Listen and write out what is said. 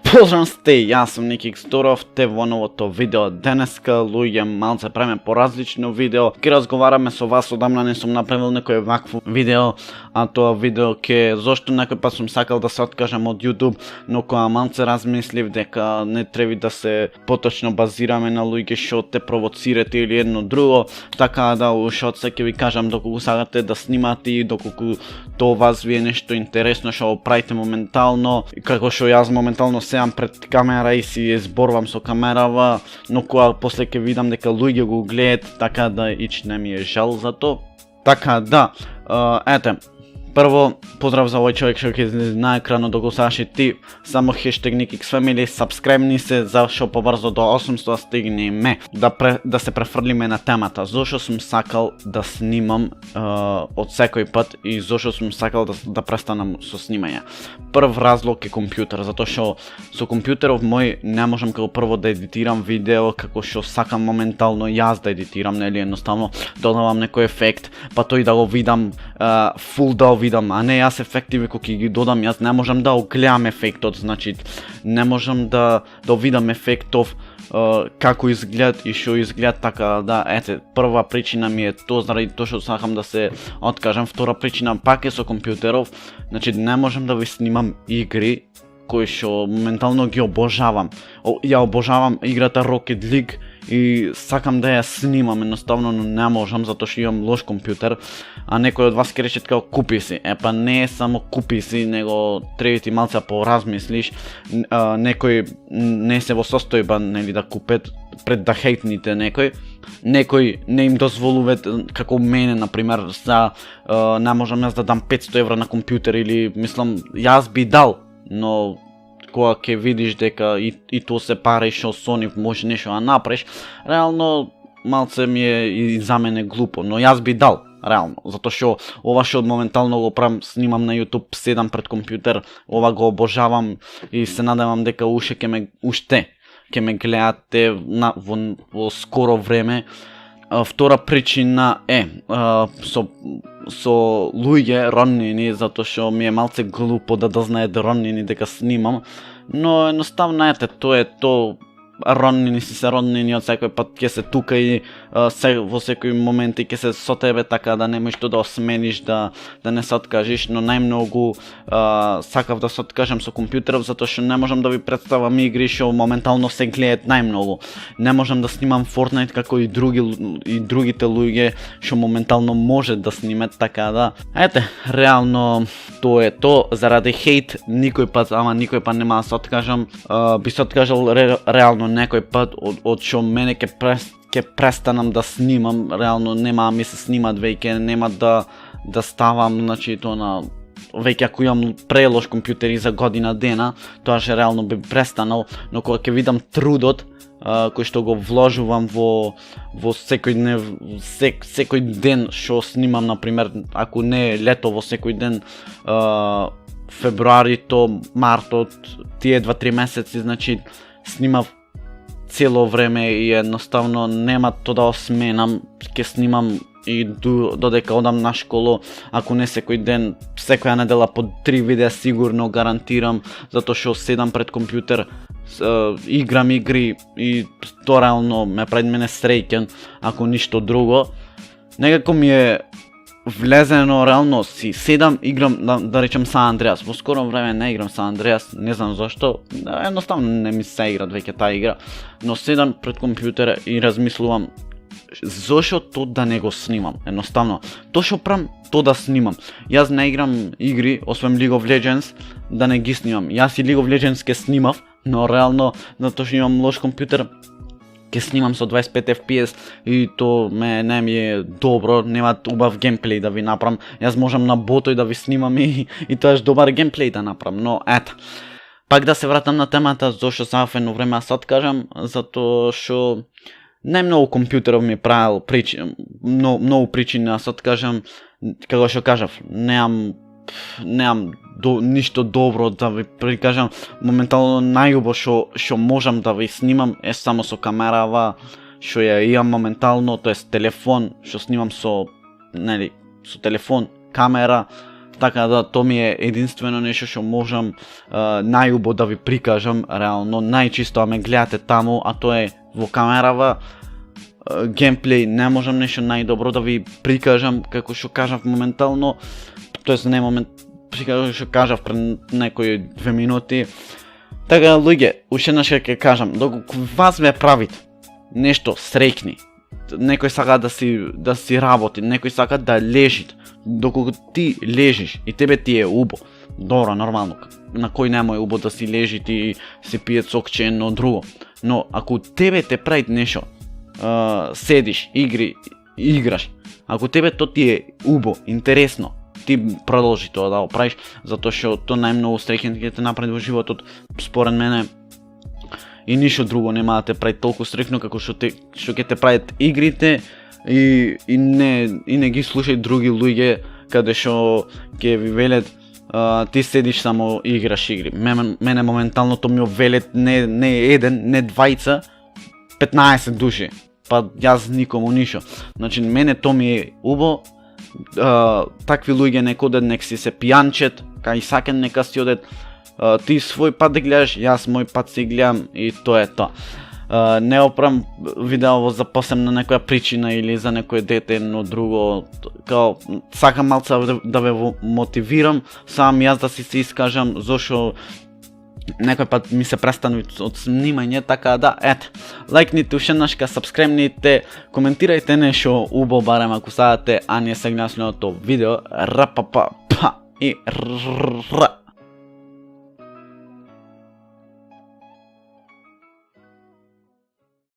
Поздрав сте, јас сум Ники Ксторов, те во новото видео денеска, луѓе, малце преме поразлично видео. Ке разговараме со вас, одамна не сум направил некој вакво видео, а тоа видео ке зошто некој пат сум сакал да се откажам од YouTube, но кога малце размислив дека не треба да се поточно базираме на луѓе што те провоцирате или едно друго, така да уште од се ќе ви кажам доколку сакате да снимате и доколку тоа вас ви е нешто интересно што го правите моментално, како што јас моментално сеам пред камера и си зборувам со камерава, но кога после ќе видам дека луѓе го гледаат, така да ич не ми е жал за тоа. Така да, ете, прво, поздрав за овој човек што ќе на екранот доколку сакаш и ти, само хештег NikiXFamily, сабскрайбни се за што побрзо до 800 стигнеме, да се префрлиме на темата. Зошто сум сакал да снимам од секој пат и зошто сум сакал да престанам со снимање. Прв разлог е компјутер, затоа што со компјутеров мој не можам како прво да едитирам видео како што сакам моментално јас да едитирам, нели едноставно додавам некој ефект, па тој да го видам фул да видам, а не јас ефективи кои ги додам, јас не можам да огледам ефектот, значи не можам да видам ефектов како изгледат и што изгледат, така да, ете, прва причина ми е тоа, заради тоа што сакам да се откажам. Втора причина пак е со компјутеров, значи не можам да ви снимам игри кои што моментално ги обожавам. Ја обожавам играта Rocket League и сакам да ја снимам, едноставно но не можам затоа што имам лош компјутер, а некој од вас ќе рече како купи си. Епа не е само купи си, него треба ти малце поразмислиш. Некој не се во состојба нели да купат пред да хейтните некој не им дозволуваат, како мене на пример, не можам јас да дам 500 евра на компјутер или мислам јас би дал, но кога ќе видиш дека и тоа се пари што Sony може нешто да направиш, реално малце ми е и за мене глупо, но јас би дал, реално, затоа што ова што моментално го правам, снимам на YouTube, седам пред компјутер, ова го обожавам и се надевам дека уште ќе ме гледате во скоро време. Втора причина е со луѓе роднини, затоа што ми е малце глупо да знаат роднини дека снимам, но едноставно ете, тоа е тоа. Роднини си се роднини, од секој пат ќе се тука и во секој момент и ќе се со тебе, така да немош што да осмениш, да не се откажиш, но најмногу сакав да се откажам со компјутеров затоа што не можам да ви представам игри што моментално се гледаат најмногу. Не можам да снимам Fortnite како и другите луѓе што моментално може да снимат, така да. Ете, реално тоа е тоа, заради хейт никој пат нема да се откажам, би се откажал реално некој пат од што мене ќе престанам да снимам, реално нема ми се снимат веќе, нема да ставам, значи тоа на веќе ако имам прелош компјутер и за година дена, тоа што реално би престанал, но кога ќе видам трудот кој што го вложувам во секој ден што снимам, на пример, ако не е лето, во секој ден февруарито, мартот, тие 2-3 месеци, значи снимав цело време и едноставно нема тоа да осменам, ќе снимам и додека одам на школа, ако не секој ден, секоја недела по 3 видеа сигурно гарантирам, затоа што седам пред компјутер, играм игри и тоа реално ме прави мене среќен, ако ништо друго. Некако ми е влезено, реално си седам, играм, да речем Сан Андреас. Во скоро време не играм Сан Андреас, не знам зашто, едноставно не ми се играт веќе таа игра, но седам пред компјутер и размислувам зошто тоа да не го снимам. Едноставно, тоа што правам, тоа да снимам. Јас не играм игри, освен League of Legends, да не ги снимам. Јас и League of Legends ке снимав, но реално, затоа што имам лош компјутер, ке снимам со 25 FPS и то не ми е добро, нема убав геймплей да ви направам. Јас можам на ботој да ви снимам и тоа е добар геймплей да направам, но ето. Пак да се вратам на темата, зашто сакав едно време да се откажам, затоа што најмногу компјутеров ми правил многу причини да се откажам, како што кажав, немам ништо добро да ви прикажам. Моментално најубаво што можам да ви снимам е само со камерава што ја имам моментално, тоа е телефон, што снимам со телефон, камера, Така да, то ми е единствено нешто што можам најубо да ви прикажам, реално најчисто ме гледате таму, а тоа е во камерава. Геймплей не можам нешто најдобро да ви прикажам, како што кажав моментално, тоест не момент, како што кажав пред некои 2 минути. Така луѓе, уште еднаш ќе кажам, доколку вас ве правите нешто среќни, некој сака да си работи, некој сака да лежите, доколку ти лежиш и тебе ти е убо, добро, нормално, на кој нема е убо да си лежи и си пие сокче едно друго, но ако тебе те прави нешто, седиш, играш, ако тебе то ти е убо, интересно, ти продолжи тоа да го правиш, затоа што тоа најмногу среќен ќе те направи во животот, според мене. И ништо друго нема да те прави толку среќно како што ќе те прават игрите и не ги слушај други луѓе каде што ќе ви велат ти седиш само и играш игри. Мене моментално то ми велат не еден, не двајца, 15 души. Па јас никому ништо. Значи мене то ми е убо. Такви луѓе нека одат, нека си се пијанчет, кај сакен нека си одат. Ти свој пат да гледаш, јас мој пат си гледам и тоа е тоа. Не опрам видео за посебна некоја причина или за некој дете, но друго, као сакам малце да ве мотивирам, сам јас да си се искажам, зашо некој пат ми се престани од снимање, така да, ете, лајкните уште еднашка, сабскребните, коментирајте нешто убаво барем ако сакате, а ние се гледаме следното видео, рапапа, па и р.